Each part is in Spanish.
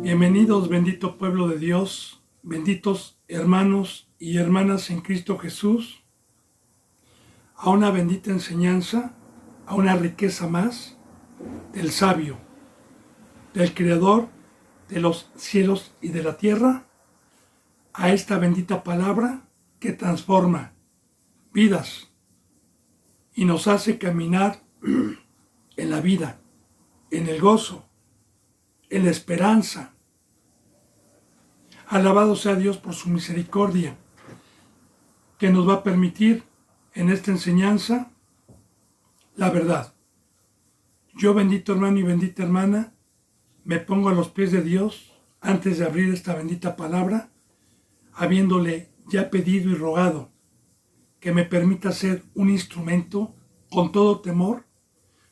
Bienvenidos, bendito pueblo de Dios, benditos hermanos y hermanas en Cristo Jesús, a una bendita enseñanza, a una riqueza más del sabio, del Creador de los cielos y de la tierra, a esta bendita palabra que transforma vidas y nos hace caminar en la vida, en el gozo, en la esperanza. Alabado sea Dios por su misericordia, que nos va a permitir en esta enseñanza la verdad. Yo, bendito hermano y bendita hermana, me pongo a los pies de Dios antes de abrir esta bendita palabra, habiéndole ya pedido y rogado que me permita ser un instrumento con todo temor,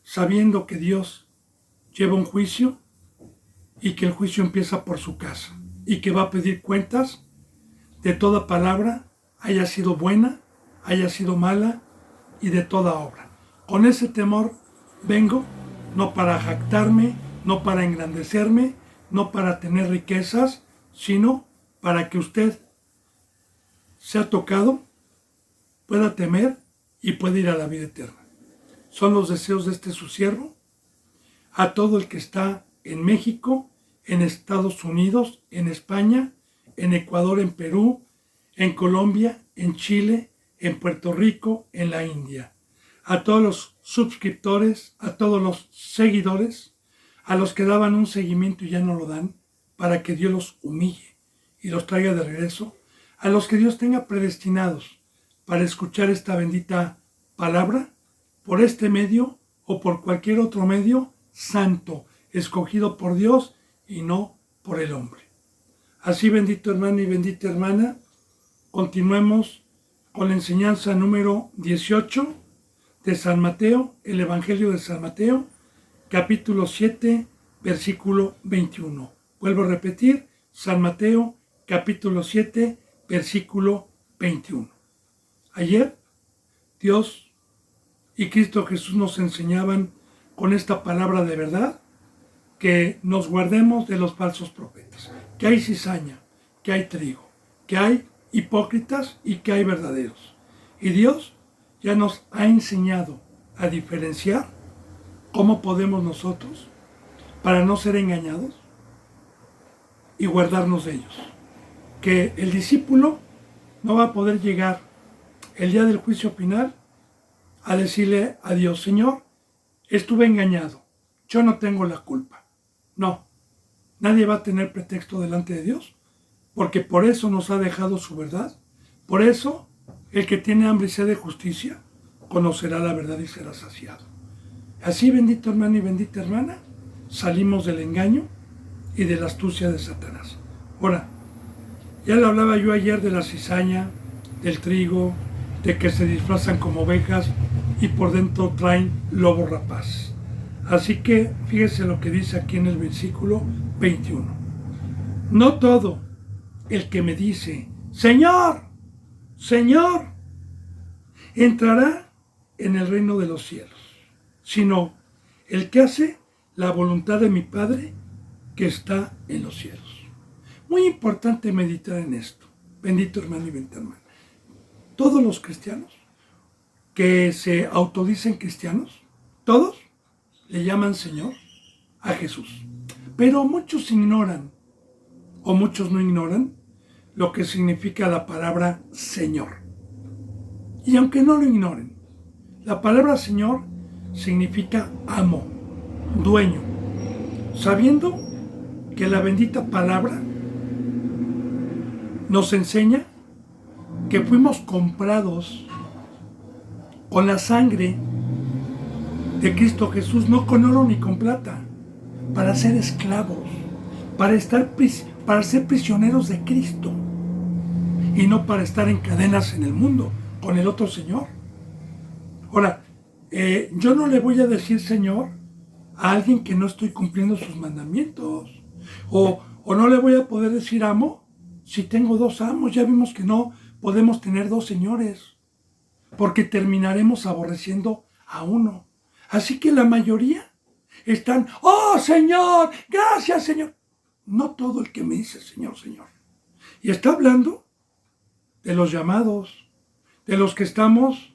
sabiendo que Dios lleva un juicio y que el juicio empieza por su casa y que va a pedir cuentas de toda palabra, haya sido buena, haya sido mala y de toda obra. Con ese temor vengo, no para jactarme, no para engrandecerme, no para tener riquezas, sino para que usted sea tocado, pueda temer y pueda ir a la vida eterna. Son los deseos de este su siervo, a todo el que está en México, en Estados Unidos, en España, en Ecuador, en Perú, en Colombia, en Chile, en Puerto Rico, en la India. A todos los suscriptores, a todos los seguidores, a los que daban un seguimiento y ya no lo dan, para que Dios los humille y los traiga de regreso, a los que Dios tenga predestinados para escuchar esta bendita palabra, por este medio o por cualquier otro medio santo, escogido por Dios y no por el hombre. Así, bendito hermano y bendita hermana, continuemos con la enseñanza número 18 de San Mateo, el Evangelio de San Mateo, capítulo 7, versículo 21. Vuelvo a repetir, San Mateo, capítulo 7, versículo 21. Ayer, Dios y Cristo Jesús nos enseñaban con esta palabra de verdad que nos guardemos de los falsos profetas, que hay cizaña, que hay trigo, que hay hipócritas y que hay verdaderos. Y Dios ya nos ha enseñado a diferenciar cómo podemos nosotros, para no ser engañados, y guardarnos de ellos. Que el discípulo no va a poder llegar el día del juicio final a decirle a Dios: Señor, estuve engañado, yo no tengo la culpa. No, nadie va a tener pretexto delante de Dios, porque por eso nos ha dejado su verdad. Por eso, el que tiene hambre y sed de justicia, conocerá la verdad y será saciado. Así, bendito hermano y bendita hermana, salimos del engaño y de la astucia de Satanás. Ahora, ya le hablaba yo ayer de la cizaña, del trigo, de que se disfrazan como ovejas y por dentro traen lobo rapaz. Así que fíjese lo que dice aquí en el versículo 21. No todo el que me dice, Señor, Señor, entrará en el reino de los cielos, sino el que hace la voluntad de mi Padre que está en los cielos. Muy importante meditar en esto, bendito hermano y bendita hermana. Todos los cristianos que se autodicen cristianos, todos le llaman Señor a Jesús. Pero muchos ignoran, o muchos no ignoran, lo que significa la palabra Señor. Y aunque no lo ignoren, la palabra Señor significa amo, dueño, sabiendo que la bendita palabra nos enseña que fuimos comprados con la sangre de Cristo Jesús, no con oro ni con plata, para ser esclavos, para ser prisioneros de Cristo y no para estar en cadenas en el mundo con el otro Señor. Ahora, yo no le voy a decir Señor a alguien que no estoy cumpliendo sus mandamientos, o no le voy a poder decir amo si tengo dos amos. Ya vimos que no podemos tener dos señores, porque terminaremos aborreciendo a uno. Así que la mayoría están, oh Señor, gracias Señor. no todo el que me dice Señor, Señor. Y está hablando de los llamados, de los que estamos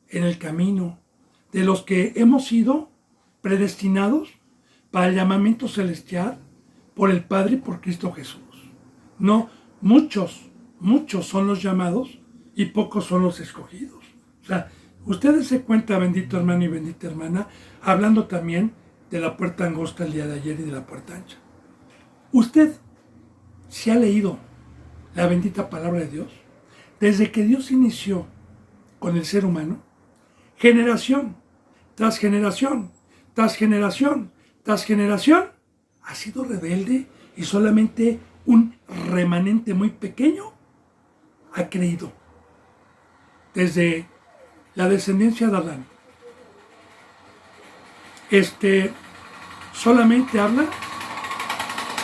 en el camino, de los que hemos sido predestinados para el llamamiento celestial por el Padre y por Cristo Jesús. No, muchos son los llamados y pocos son los escogidos. O sea, ustedes se cuenta, bendito hermano y bendita hermana, hablando también de la puerta angosta el día de ayer y de la puerta ancha. Usted se ha leído la bendita palabra de Dios desde que Dios inició con el ser humano, generación tras generación, tras generación, tras generación, ha sido rebelde y solamente un remanente muy pequeño ha creído. Desde la descendencia de Adán. Solamente habla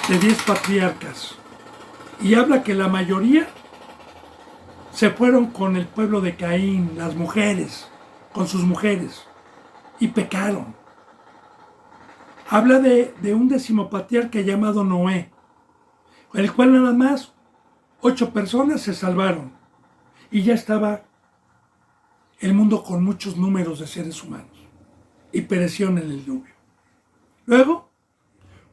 de 10 patriarcas y habla que la mayoría se fueron con el pueblo de Caín, las mujeres, con sus mujeres, y pecaron. Habla de un 10º patriarca llamado Noé, el cual nada más 8 personas se salvaron y ya estaba el mundo con muchos números de seres humanos y perecieron en el diluvio. Luego,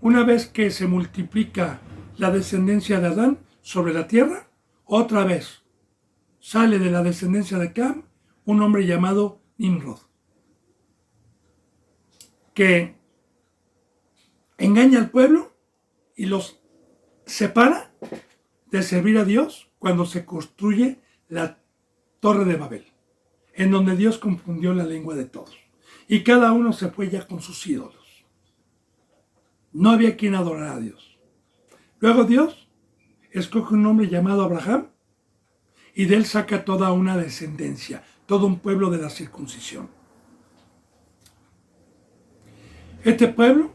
una vez que se multiplica la descendencia de Adán sobre la tierra, otra vez sale de la descendencia de Cam un hombre llamado Nimrod, que engaña al pueblo y los separa de servir a Dios cuando se construye la Torre de Babel, en donde Dios confundió la lengua de todos. Y cada uno se fue ya con sus ídolos. No había quien adorara a Dios. Luego Dios escoge un hombre llamado Abraham y de él saca toda una descendencia, todo un pueblo de la circuncisión. Este pueblo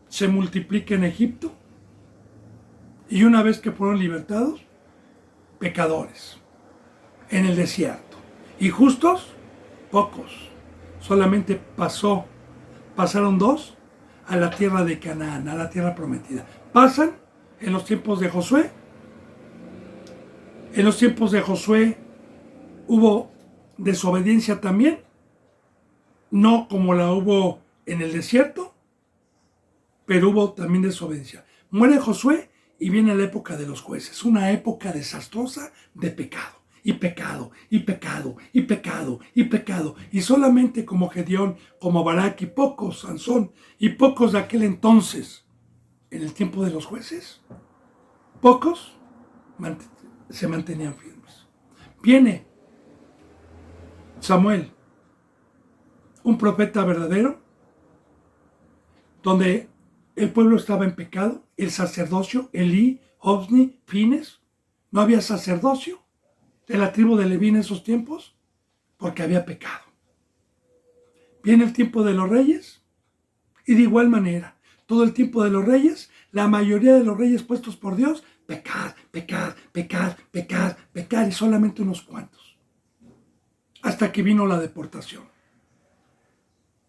se multiplica en Egipto y una vez que fueron libertados, pecadores en el desierto. Y justos, pocos. Solamente pasaron 2 a la tierra de Canaán, a la tierra prometida. Pasan en los tiempos de Josué. En los tiempos de Josué hubo desobediencia también, no como la hubo en el desierto, pero hubo también desobediencia. Muere Josué y viene la época de los jueces, una época desastrosa de pecado. Y pecado, y pecado, y pecado, y pecado. Y solamente como Gedeón, como Barak y pocos, Sansón, y pocos de aquel entonces, en el tiempo de los jueces, pocos se mantenían firmes. Viene Samuel, un profeta verdadero, donde el pueblo estaba en pecado, el sacerdocio, Elí, Ofni, Fines, no había sacerdocio de la tribu de Leví en esos tiempos, porque había pecado. Viene el tiempo de los reyes, y de igual manera, todo el tiempo de los reyes, la mayoría de los reyes puestos por Dios, pecar, pecar, pecar, pecar, pecar, y solamente unos cuantos. Hasta que vino la deportación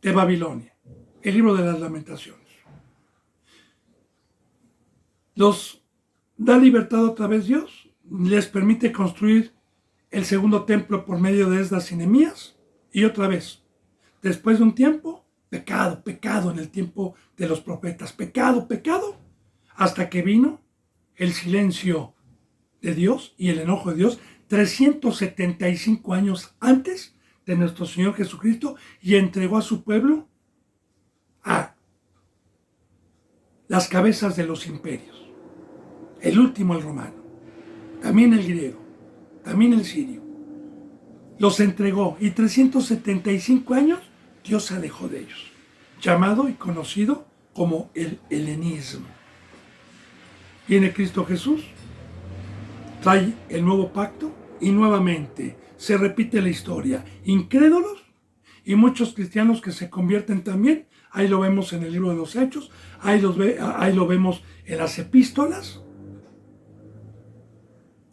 de Babilonia, el libro de las Lamentaciones. Los da libertad otra vez Dios, les permite construir el segundo templo por medio de Esdras y Nehemías, y otra vez, después de un tiempo, pecado, pecado en el tiempo de los profetas, pecado, pecado, hasta que vino el silencio de Dios y el enojo de Dios 375 años antes de nuestro Señor Jesucristo, y entregó a su pueblo a las cabezas de los imperios. El último, el romano, también el griego, también el sirio. Los entregó y 375 años Dios se alejó de ellos, llamado y conocido como el helenismo. Viene Cristo Jesús, trae el nuevo pacto y nuevamente se repite la historia. Incrédulos y muchos cristianos que se convierten también. Ahí lo vemos en el libro de los Hechos, ahí lo vemos en las epístolas.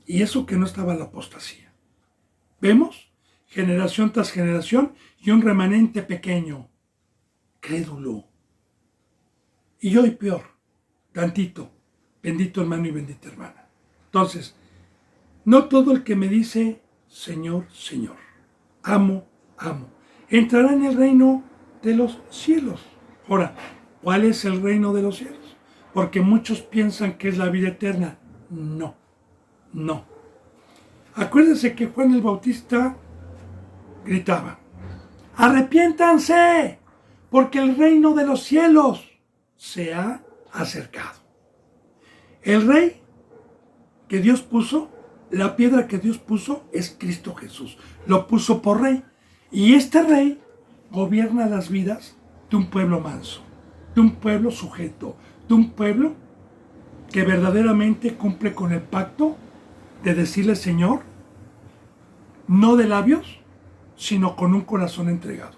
Y eso que no estaba la apostasía. Vemos generación tras generación y un remanente pequeño, crédulo. Y hoy peor, tantito, bendito hermano y bendita hermana. Entonces, no todo el que me dice Señor, Señor, amo, amo, entrará en el reino de los cielos. Ahora, ¿cuál es el reino de los cielos? Porque muchos piensan que es la vida eterna. No, no. Acuérdense que Juan el Bautista gritaba, arrepiéntanse, porque el reino de los cielos se ha acercado. El rey que Dios puso, la piedra que Dios puso es Cristo Jesús. Lo puso por rey. Y este rey gobierna las vidas de un pueblo manso, de un pueblo sujeto, de un pueblo que verdaderamente cumple con el pacto de decirle Señor, no de labios, sino con un corazón entregado.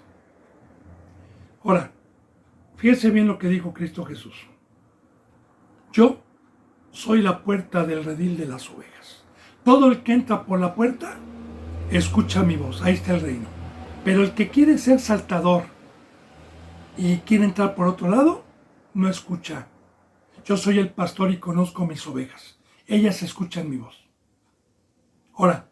Ahora, fíjense bien lo que dijo Cristo Jesús. Yo soy la puerta del redil de las ovejas. Todo el que entra por la puerta, escucha mi voz. Ahí está el reino. Pero el que quiere ser saltador y quiere entrar por otro lado, no escucha. Yo soy el pastor y conozco mis ovejas. Ellas escuchan mi voz. Ahora,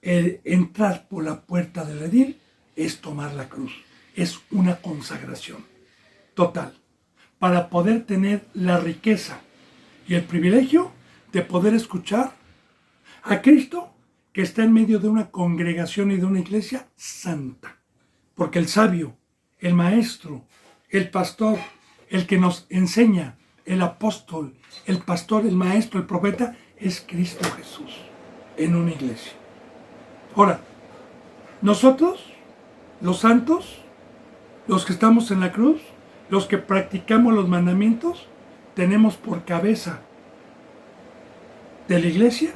el entrar por la puerta del redil es tomar la cruz. Es una consagración total para poder tener la riqueza y el privilegio de poder escuchar a Cristo que está en medio de una congregación y de una iglesia santa. Porque el sabio, el maestro, el pastor, el que nos enseña, el apóstol, el pastor, el maestro, el profeta, es Cristo Jesús en una iglesia. Ahora, nosotros, los santos, los que estamos en la cruz, los que practicamos los mandamientos, tenemos por cabeza de la iglesia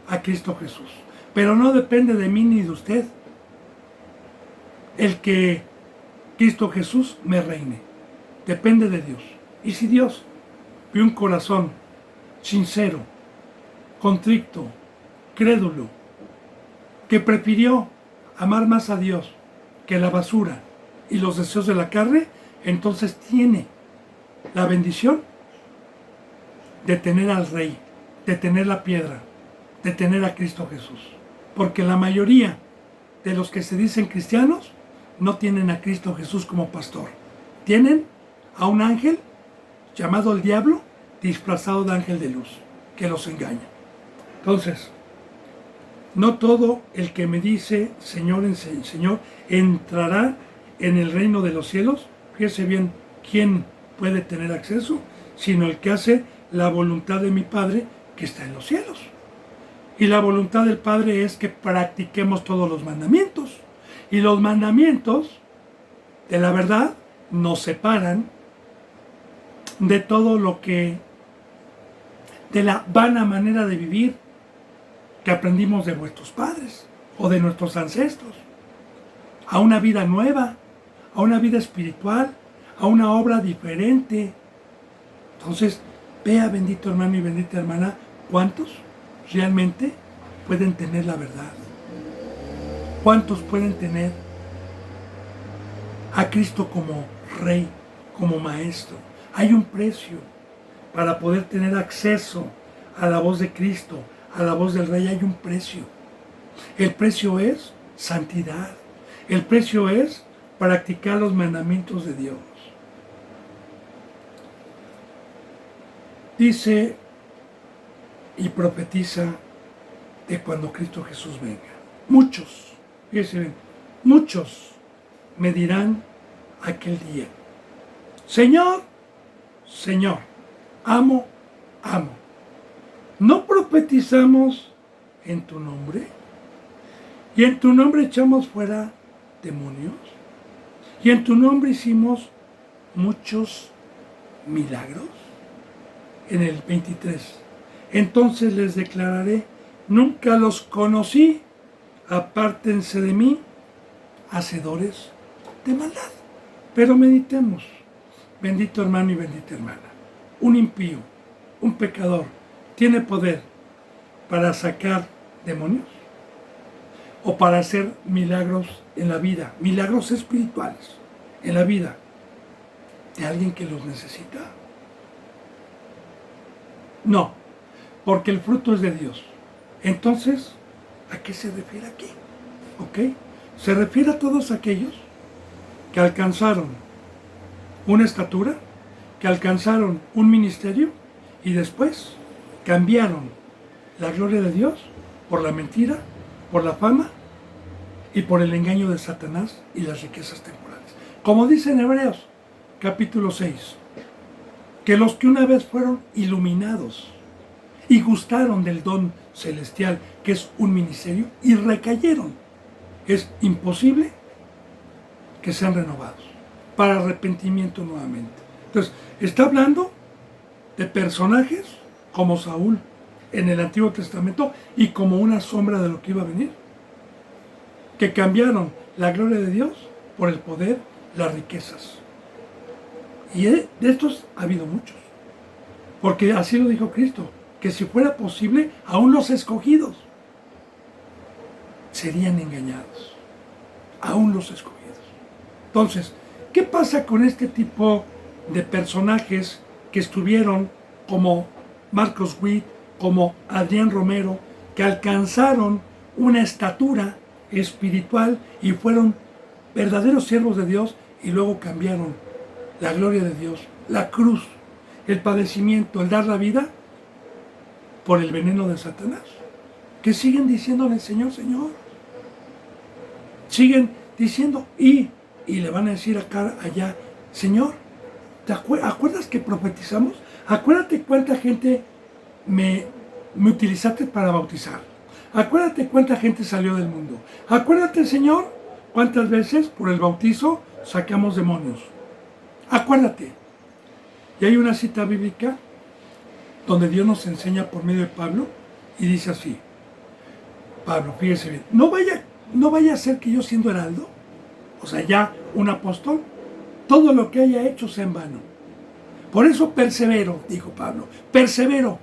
a Cristo Jesús. Pero no depende de mí ni de usted el que Cristo Jesús me reine. Depende de Dios. Y si Dios ve un corazón sincero, contrito, crédulo, que prefirió amar más a Dios que la basura y los deseos de la carne, entonces tiene la bendición de tener al Rey, de tener la piedra, de tener a Cristo Jesús. Porque la mayoría de los que se dicen cristianos no tienen a Cristo Jesús como pastor. Tienen a un ángel llamado el diablo, disfrazado de ángel de luz, que los engaña. Entonces, no todo el que me dice Señor, Señor, entrará en el reino de los cielos. Fíjese bien quién puede tener acceso, sino el que hace la voluntad de mi Padre que está en los cielos. Y la voluntad del Padre es que practiquemos todos los mandamientos. Y los mandamientos de la verdad nos separan de todo lo que, de la vana manera de vivir que aprendimos de nuestros padres o de nuestros ancestros, a una vida nueva, a una vida espiritual, a una obra diferente. Entonces, vea, bendito hermano y bendita hermana, cuántos realmente pueden tener la verdad. ¿Cuántos pueden tener a Cristo como Rey, como Maestro? Hay un precio para poder tener acceso a la voz de Cristo, a la voz del Rey. Hay un precio. El precio es santidad. El precio es practicar los mandamientos de Dios. Dice y profetiza de cuando Cristo Jesús venga. Muchos, fíjense bien, muchos me dirán aquel día, Señor, Señor, amo, amo. ¿No profetizamos en tu nombre? ¿Y en tu nombre echamos fuera demonios? ¿Y en tu nombre hicimos muchos milagros? En el 23. Entonces les declararé, nunca los conocí, apártense de mí, hacedores de maldad. Pero meditemos, bendito hermano y bendita hermana, un impío, un pecador, ¿tiene poder para sacar demonios? ¿O para hacer milagros en la vida, milagros espirituales en la vida de alguien que los necesita? No, porque el fruto es de Dios. Entonces, ¿a qué se refiere aquí? ¿Ok? Se refiere a todos aquellos que alcanzaron una estatura, que alcanzaron un ministerio y después cambiaron la gloria de Dios por la mentira, por la fama y por el engaño de Satanás y las riquezas temporales. Como dice en Hebreos, capítulo 6, que los que una vez fueron iluminados y gustaron del don celestial, que es un ministerio, y recayeron, es imposible que sean renovados para arrepentimiento nuevamente. Entonces, está hablando de personajes como Saúl en el Antiguo Testamento y como una sombra de lo que iba a venir, que cambiaron la gloria de Dios por el poder, las riquezas. Y de estos ha habido muchos, porque así lo dijo Cristo, que si fuera posible, aún los escogidos serían engañados, aún los escogidos. Entonces, ¿qué pasa con este tipo de personajes que estuvieron como Marcos Witt, como Adrián Romero, que alcanzaron una estatura espiritual y fueron verdaderos siervos de Dios y luego cambiaron la gloria de Dios, la cruz, el padecimiento, el dar la vida por el veneno de Satanás? Que siguen diciéndole Señor, Señor. Siguen diciendo y le van a decir acá, allá, Señor, ¿te acuerdas que profetizamos? Acuérdate cuánta gente me utilizaste para bautizar. Acuérdate cuánta gente salió del mundo. Acuérdate, Señor, cuántas veces por el bautizo sacamos demonios. Acuérdate. Y hay una cita bíblica donde Dios nos enseña por medio de Pablo y dice así, Pablo, fíjese bien, no vaya a ser que yo siendo heraldo, o sea, ya un apóstol, todo lo que haya hecho sea en vano. Por eso persevero, dijo Pablo, persevero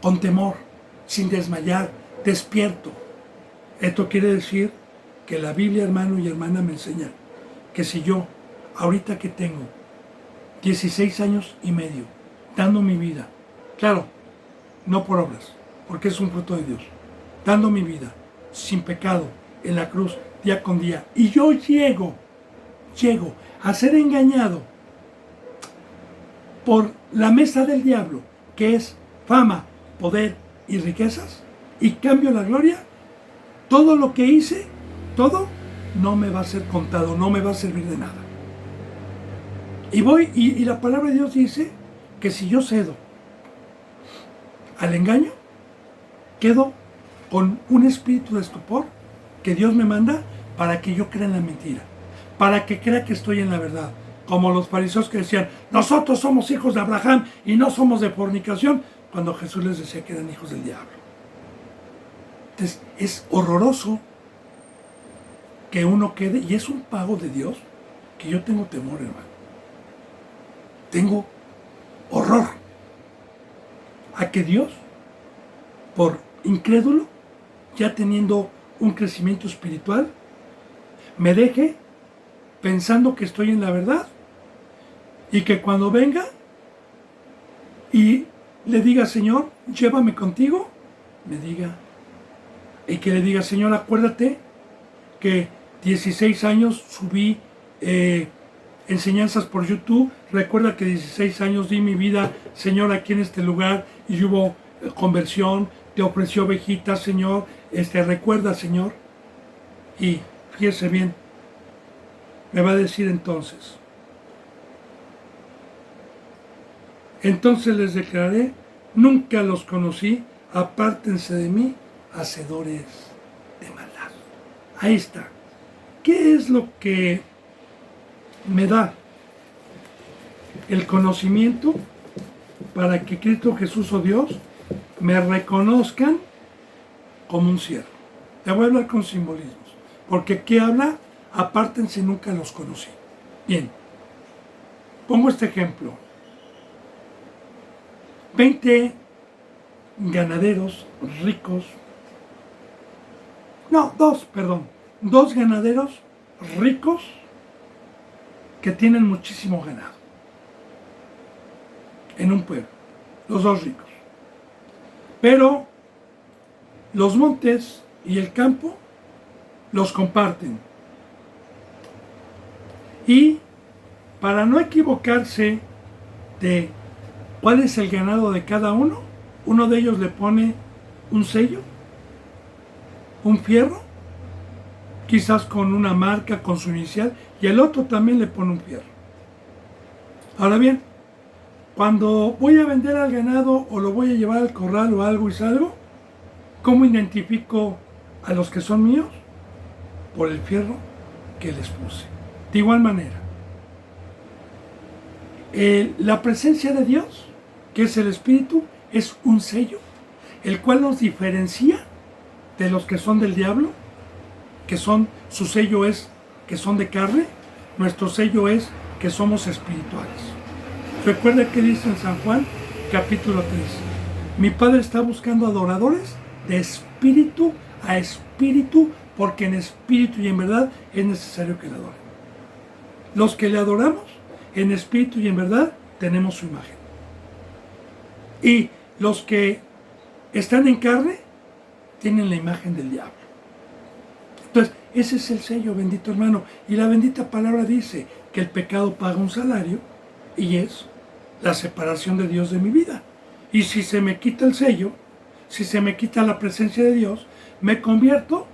con temor, sin desmayar, despierto. Esto quiere decir que la Biblia, hermano y hermana, me enseña que si yo, ahorita que tengo 16 años y medio, dando mi vida, claro, no por obras, porque es un fruto de Dios, dando mi vida sin pecado en la cruz día con día, y yo llego a ser engañado por la mesa del diablo, que es fama, poder y riquezas, y cambio la gloria, todo lo que hice, todo no me va a ser contado, no me va a servir de nada. Y la palabra de Dios dice que si yo cedo al engaño, quedo con un espíritu de estupor que Dios me manda para que yo crea en la mentira, para que crea que estoy en la verdad. Como los fariseos que decían, nosotros somos hijos de Abraham y no somos de fornicación, cuando Jesús les decía que eran hijos del diablo. Entonces, es horroroso que uno quede, y es un pago de Dios, que yo tengo temor, hermano. Tengo horror a que Dios, por incrédulo, ya teniendo un crecimiento espiritual, me deje pensando que estoy en la verdad y que cuando venga y le diga, Señor, llévame contigo, me diga, y que le diga, Señor, acuérdate que 16 años subí enseñanzas por YouTube, recuerda que 16 años di mi vida, Señor, aquí en este lugar y hubo conversión, te ofreció ovejitas, Señor, recuerda, Señor, y fíjese bien, me va a decir entonces les declaré, nunca los conocí, apártense de mí, hacedores de maldad. Ahí está. ¿Qué es lo que me da el conocimiento para que Cristo Jesús o Dios me reconozcan como un siervo? Te voy a hablar con simbolismos, porque aquí habla, apártense, nunca los conocí. Bien, pongo este ejemplo. 20 ganaderos ricos, dos ganaderos ricos que tienen muchísimo ganado en un pueblo. los dos ricos. Pero los montes y el campo los comparten. Y para no equivocarse de cuál es el ganado de cada uno, uno de ellos le pone un sello, un fierro, quizás con una marca, con su inicial, y el otro también le pone un fierro. Ahora bien, cuando voy a vender al ganado o lo voy a llevar al corral o algo y salgo, ¿cómo identifico a los que son míos? Por el fierro que les puse. De igual manera, la presencia de Dios, que es el Espíritu, es un sello, el cual nos diferencia de los que son del diablo, que son, su sello es que son de carne, nuestro sello es que somos espirituales. Recuerda que dice en San Juan, capítulo 3, mi Padre está buscando adoradores de espíritu a espíritu, porque en espíritu y en verdad es necesario que le adoren. Los que le adoramos, en espíritu y en verdad, tenemos su imagen. Y los que están en carne, tienen la imagen del diablo. Entonces, ese es el sello, bendito hermano. Y la bendita palabra dice que el pecado paga un salario, y es la separación de Dios de mi vida. Y si se me quita el sello, si se me quita la presencia de Dios, me convierto.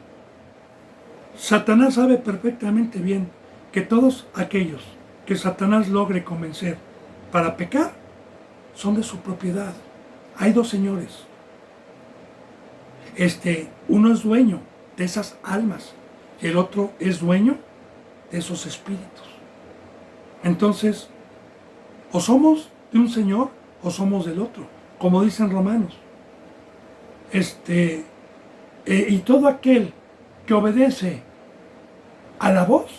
Satanás sabe perfectamente bien que todos aquellos que Satanás logre convencer para pecar son de su propiedad. Hay dos señores. Uno es dueño de esas almas y el otro es dueño de esos espíritus. Entonces, o somos de un señor o somos del otro, como dicen Romanos. Y todo aquel que obedece a la voz,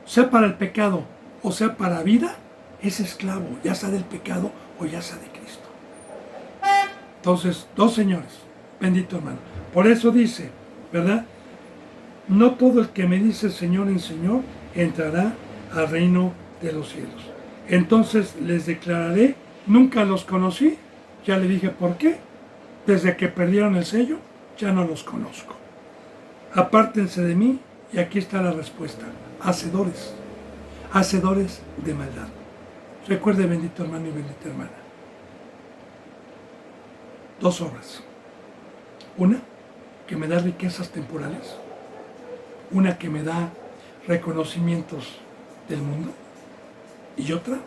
sea para el pecado o sea para vida, es esclavo, ya sea del pecado o ya sea de Cristo. Entonces, dos señores, bendito hermano. Por eso dice, ¿verdad? No todo el que me dice Señor en Señor entrará al reino de los cielos. Entonces les declararé, nunca los conocí. Ya le dije por qué. Desde que perdieron el sello, ya no los conozco. Apártense de mí, y aquí está la respuesta. Hacedores, hacedores de maldad. Recuerde, bendito hermano y bendita hermana, dos obras. Una, que me da riquezas temporales. Una que me da reconocimientos del mundo. Y otra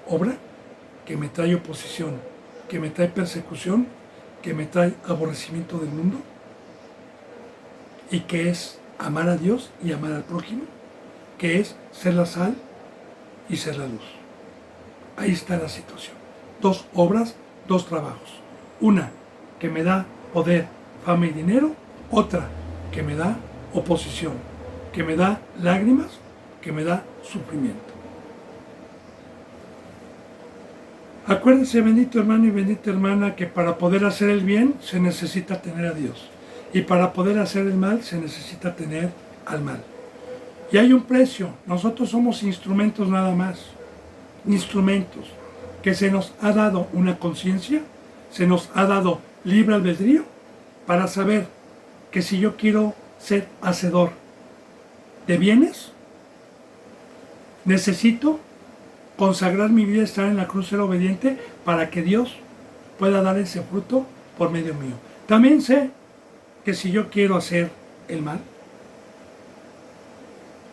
obra que me trae oposición, que me trae persecución, que me trae aborrecimiento del mundo, y que es amar a Dios y amar al prójimo, que es ser la sal y ser la luz. Ahí está la situación. Dos obras, dos trabajos. Una que me da poder, fama y dinero. Otra que me da oposición, que me da lágrimas, que me da sufrimiento. Acuérdense, bendito hermano y bendita hermana, que para poder hacer el bien se necesita tener a Dios. Y para poder hacer el mal se necesita tener al mal. Y hay un precio. Nosotros somos instrumentos nada más. Instrumentos. Que se nos ha dado una conciencia, se nos ha dado libre albedrío para saber que si yo quiero ser hacedor de bienes, necesito consagrar mi vida, estar en la cruz, ser obediente para que Dios pueda dar ese fruto por medio mío. También sé que si yo quiero hacer el mal,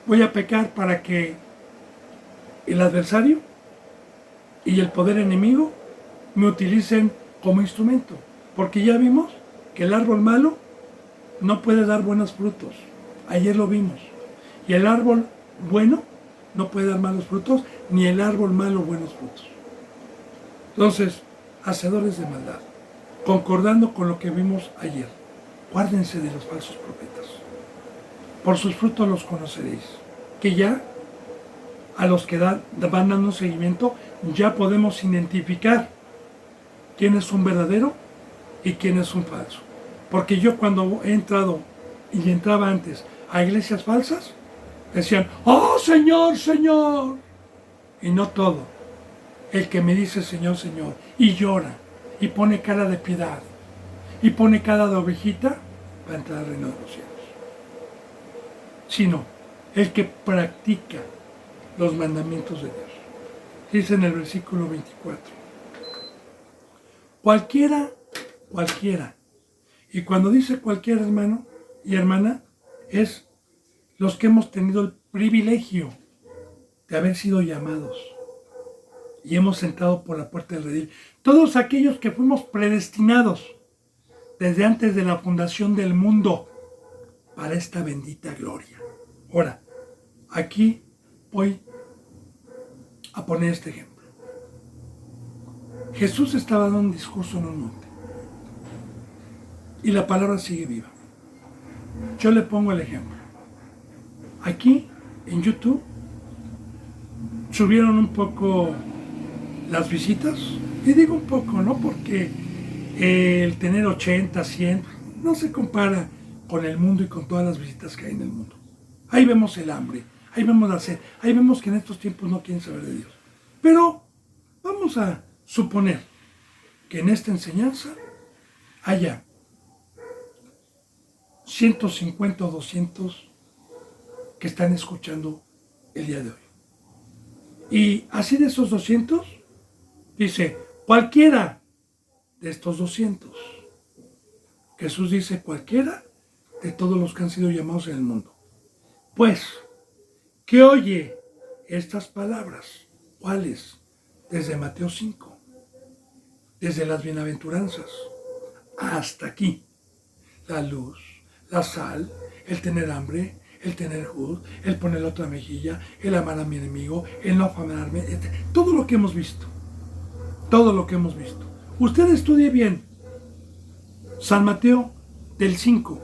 voy a pecar para que el adversario y el poder enemigo me utilicen como instrumento. Porque ya vimos que el árbol malo no puede dar buenos frutos. Ayer lo vimos. Y el árbol bueno no puede dar malos frutos, ni el árbol malo buenos frutos. Entonces, hacedores de maldad, concordando con lo que vimos ayer, guárdense de los falsos profetas. Por sus frutos los conoceréis. Que ya a los que van dando un seguimiento, ya podemos identificar quién es un verdadero y quién es un falso. Porque yo cuando he entrado y entraba antes a iglesias falsas, decían, ¡oh Señor, Señor! Y no todo el que me dice Señor, Señor, y llora, y pone cara de piedad, y pone cara de ovejita para entrar al reino de los cielos. Sino el que practica los mandamientos de Dios. Dice en el versículo 24. Cualquiera. Y cuando dice cualquiera, hermano y hermana, es los que hemos tenido el privilegio de haber sido llamados y hemos entrado por la puerta del redil. Todos aquellos que fuimos predestinados desde antes de la fundación del mundo para esta bendita gloria. Ahora, aquí voy a poner este ejemplo. Jesús estaba dando un discurso en un monte y la palabra sigue viva. Yo le pongo el ejemplo. Aquí en YouTube subieron un poco las visitas, y digo un poco, ¿no? Porque el tener 80, 100 no se compara con el mundo y con todas las visitas que hay en el mundo. Ahí vemos el hambre, ahí vemos la sed, ahí vemos que en estos tiempos no quieren saber de Dios. Pero vamos a suponer que en esta enseñanza haya 150 o 200 que están escuchando el día de hoy. Y así de esos 200, dice, cualquiera de estos 200. Jesús dice, cualquiera de todos los que han sido llamados en el mundo. Pues, ¿qué oye estas palabras? ¿Cuáles? Desde Mateo 5, desde las bienaventuranzas, hasta aquí. La luz, la sal, el tener hambre, el tener jud, el poner la otra mejilla, el amar a mi enemigo, el no afamarme, todo lo que hemos visto. Todo lo que hemos visto. Usted estudie bien San Mateo del 5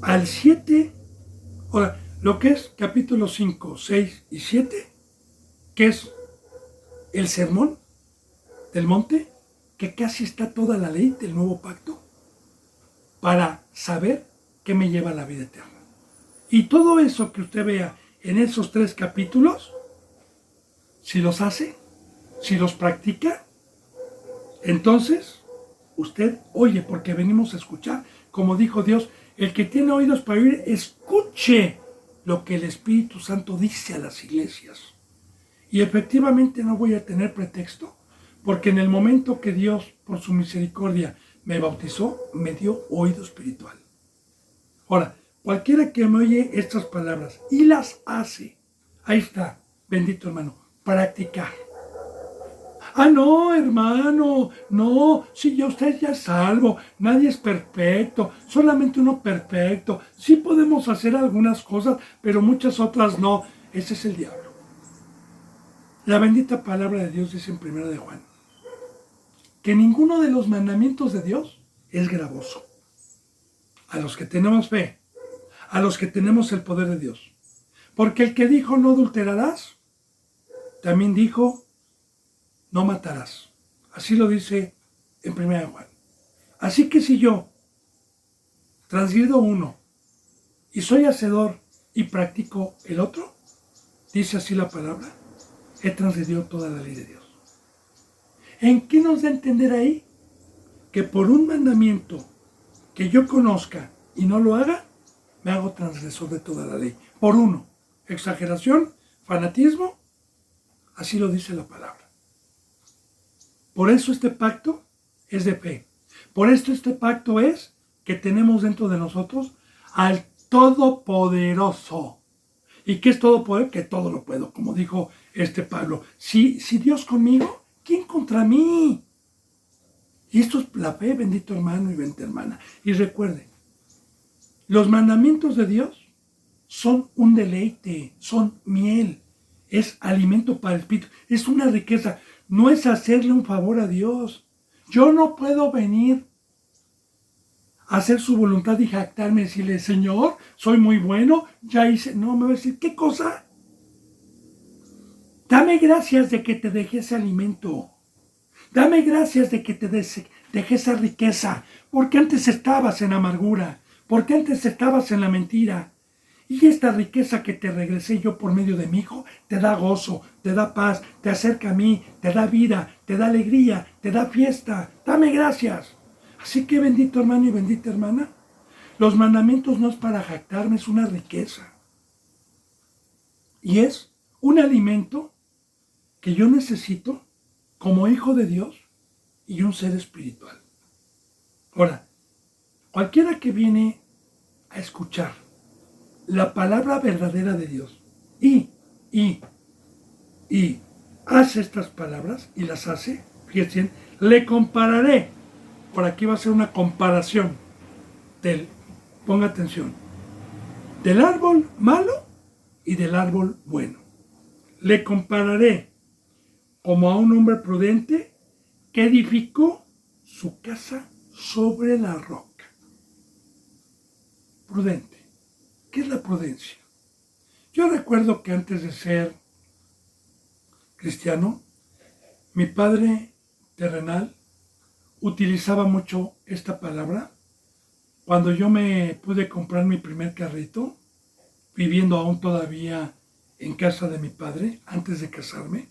al 7, ahora, lo que es capítulo 5, 6 y 7, que es el sermón del monte, que casi está toda la ley del nuevo pacto, para saber qué me lleva a la vida eterna. Y todo eso que usted vea en esos 3 capítulos, si los hace, si los practica, entonces usted oye, porque venimos a escuchar. Como dijo Dios, el que tiene oídos para oír, escuche lo que el Espíritu Santo dice a las iglesias. Y efectivamente no voy a tener pretexto, porque en el momento que Dios, por su misericordia, me bautizó, me dio oído espiritual. Ahora, cualquiera que me oye estas palabras y las hace, ahí está, bendito hermano, practicar. Ah, no, hermano, no, si ya usted ya es salvo, nadie es perfecto, solamente uno perfecto. Sí podemos hacer algunas cosas, pero muchas otras no. Ese es el diablo. La bendita palabra de Dios dice en 1 de Juan, que ninguno de los mandamientos de Dios es gravoso. A los que tenemos fe, a los que tenemos el poder de Dios. Porque el que dijo no adulterarás, también dijo no matarás. Así lo dice en 1 de Juan. Así que si yo transgredo uno y soy hacedor y practico el otro, dice así la palabra, he transgredido toda la ley de Dios. ¿En qué nos da a entender ahí? Que por un mandamiento que yo conozca y no lo haga, me hago transgresor de toda la ley. Por uno. Exageración, fanatismo, así lo dice la palabra. Por eso este pacto es de fe. Por esto este pacto es que tenemos dentro de nosotros al Todopoderoso. ¿Y qué es todo poder? Que todo lo puedo, como dijo Pablo. Si Dios conmigo, ¿quién contra mí? Y esto es la fe, bendito hermano y bendita hermana. Y recuerden, los mandamientos de Dios son un deleite, son miel, es alimento para el espíritu, es una riqueza. No es hacerle un favor a Dios. Yo no puedo venir a hacer su voluntad y jactarme y decirle, Señor, soy muy bueno, ya hice. No, me va a decir, ¿qué cosa? Dame gracias de que te dejé ese alimento. Dame gracias de que te dejé esa riqueza. Porque antes estabas en amargura. Porque antes estabas en la mentira. Y esta riqueza que te regresé yo por medio de mi Hijo, te da gozo, te da paz, te acerca a mí, te da vida, te da alegría, te da fiesta. Dame gracias. Así que bendito hermano y bendita hermana, los mandamientos no es para jactarme, es una riqueza. Y es un alimento que yo necesito como hijo de Dios y un ser espiritual. Ahora, cualquiera que viene a escuchar la palabra verdadera de Dios y hace estas palabras y las hace, fíjense, le compararé. Por aquí va a ser una comparación ponga atención, del árbol malo y del árbol bueno. Le compararé como a un hombre prudente que edificó su casa sobre la roca. Prudente. ¿Qué es la prudencia? Yo recuerdo que antes de ser cristiano, mi padre terrenal utilizaba mucho esta palabra. Cuando yo me pude comprar mi primer carrito, viviendo aún todavía en casa de mi padre, antes de casarme,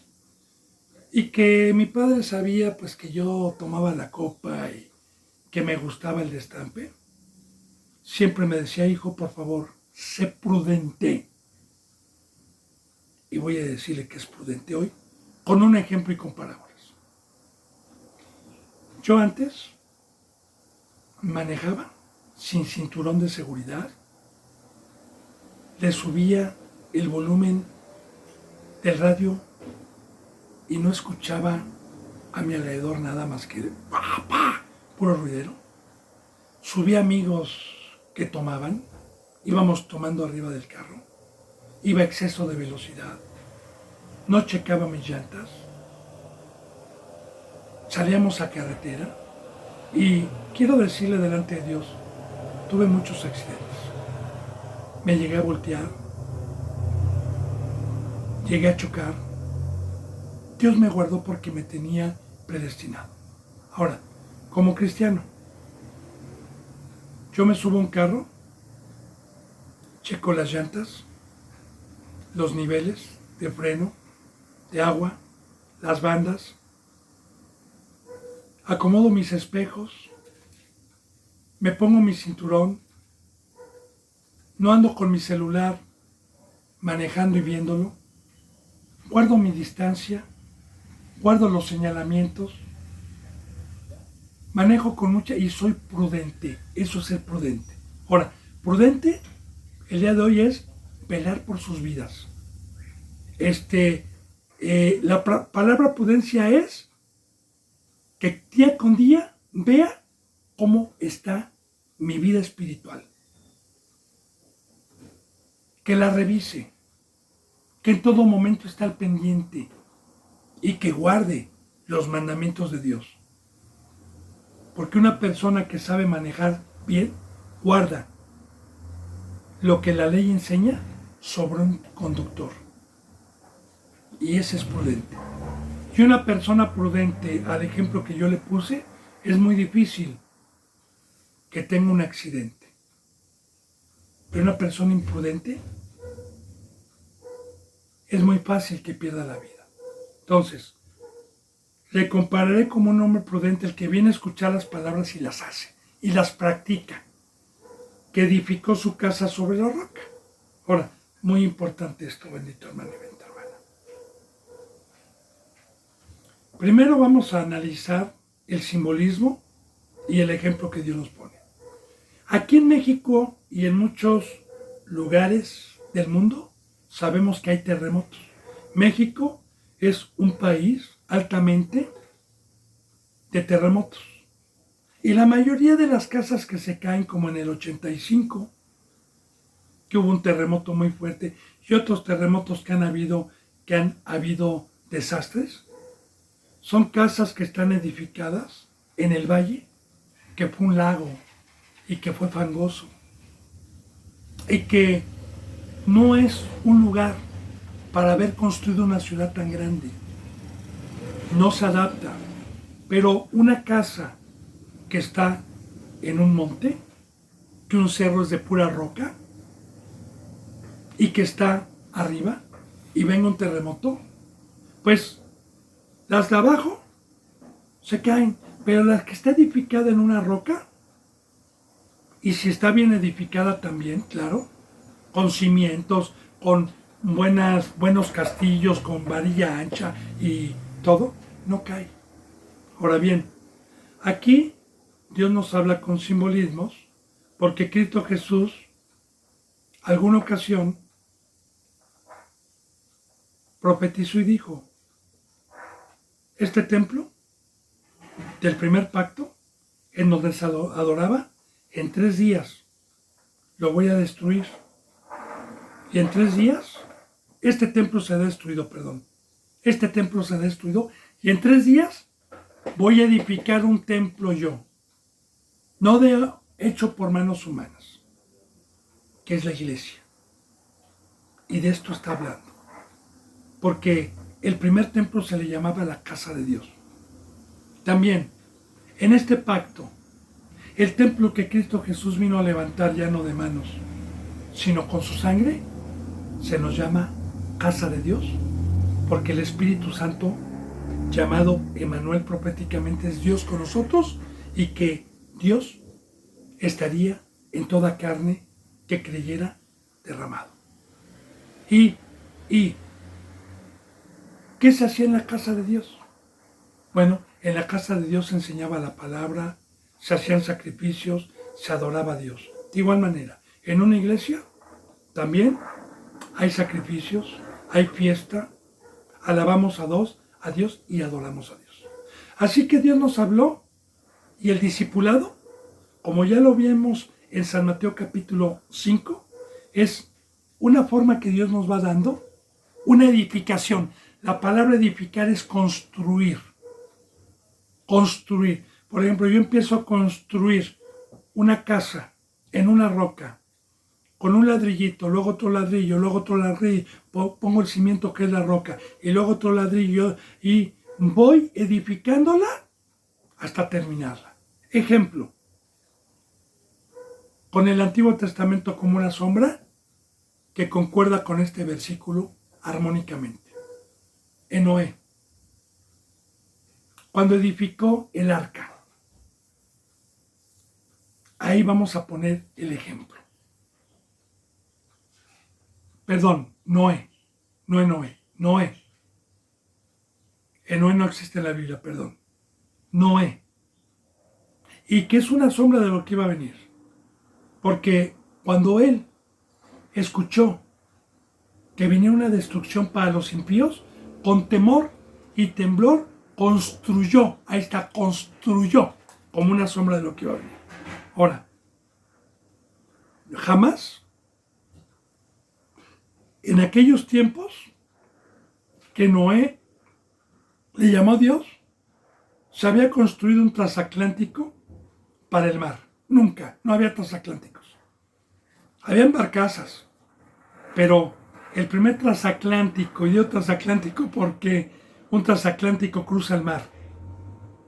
y que mi padre sabía pues que yo tomaba la copa y que me gustaba el destampe, siempre me decía, hijo, por favor, sé prudente. Y voy a decirle que es prudente hoy, con un ejemplo y con parábolas. Yo antes manejaba sin cinturón de seguridad, le subía el volumen del radio y no escuchaba a mi alrededor nada más que puro ruidero. Subía amigos que tomaban, íbamos tomando arriba del carro, iba a exceso de velocidad, no checaba mis llantas, salíamos a carretera y quiero decirle delante de Dios, tuve muchos accidentes. Me llegué a voltear, llegué a chocar. Dios me guardó porque me tenía predestinado. Ahora, como cristiano, yo me subo a un carro, checo las llantas, los niveles de freno, de agua, las bandas, acomodo mis espejos, me pongo mi cinturón, no ando con mi celular manejando y viéndolo, guardo mi distancia, guardo los señalamientos, manejo con mucha y soy prudente. Eso es ser prudente. Ahora, prudente el día de hoy es velar por sus vidas. La palabra prudencia es que día con día vea cómo está mi vida espiritual. Que la revise, que en todo momento esté al pendiente y que guarde los mandamientos de Dios. Porque una persona que sabe manejar bien, guarda lo que la ley enseña sobre un conductor. Y ese es prudente. Y una persona prudente, al ejemplo que yo le puse, es muy difícil que tenga un accidente. Pero una persona imprudente es muy fácil que pierda la vida. Entonces, le compararé como un hombre prudente el que viene a escuchar las palabras y las hace, y las practica, que edificó su casa sobre la roca. Ahora, muy importante esto, bendito hermano y bendita hermana. Primero vamos a analizar el simbolismo y el ejemplo que Dios nos pone. Aquí en México y en muchos lugares del mundo sabemos que hay terremotos. México es un país altamente de terremotos. Y la mayoría de las casas que se caen, como en el 85, que hubo un terremoto muy fuerte, y otros terremotos que han habido desastres, son casas que están edificadas en el valle, que fue un lago y que fue fangoso, y que no es un lugar para haber construido una ciudad tan grande. No se adapta, pero una casa que está en un monte, que un cerro es de pura roca, y que está arriba y venga un terremoto, pues las de abajo se caen, pero la que está edificada en una roca, y si está bien edificada también, claro, con cimientos, con buenos castillos, con varilla ancha y todo, no cae. Ahora bien, aquí Dios nos habla con simbolismos, porque Cristo Jesús, alguna ocasión, profetizó y dijo, este templo del primer pacto, en donde se adoraba, en 3 días lo voy a destruir. Y en 3 días, este templo se ha destruido, Este templo se ha destruido y en 3 días voy a edificar un templo yo, no hecho por manos humanas, que es la iglesia. Y de esto está hablando. Porque el primer templo se le llamaba la casa de Dios. También, en este pacto, el templo que Cristo Jesús vino a levantar ya no de manos, sino con su sangre, se nos llama casa de Dios, porque el Espíritu Santo, llamado Emmanuel proféticamente, es Dios con nosotros, y que Dios estaría en toda carne que creyera derramado. ¿Y qué se hacía en la casa de Dios? Bueno, en la casa de Dios se enseñaba la palabra, se hacían sacrificios, se adoraba a Dios. De igual manera, en una iglesia también hay sacrificios, hay fiesta, alabamos a Dios y adoramos a Dios. Así que Dios nos habló, y el discipulado, como ya lo vimos en San Mateo capítulo 5, es una forma que Dios nos va dando, una edificación. La palabra edificar es construir. Construir. Por ejemplo, yo empiezo a construir una casa en una roca, con un ladrillito, luego otro ladrillo, pongo el cimiento que es la roca, y luego otro ladrillo, y voy edificándola hasta terminarla. Ejemplo, con el Antiguo Testamento como una sombra que concuerda con este versículo armónicamente. En Noé, cuando edificó el arca, ahí vamos a poner el ejemplo. Perdón, Noé. En Noé no existe en la Biblia, perdón. Noé. Y que es una sombra de lo que iba a venir. Porque cuando él escuchó que venía una destrucción para los impíos, con temor y temblor construyó, ahí está, construyó como una sombra de lo que iba a venir. Ahora, jamás, en aquellos tiempos que Noé le llamó a Dios, se había construido un transatlántico para el mar. Nunca, no había transatlánticos. Habían barcazas, pero el primer transatlántico, y digo transatlántico porque un transatlántico cruza el mar.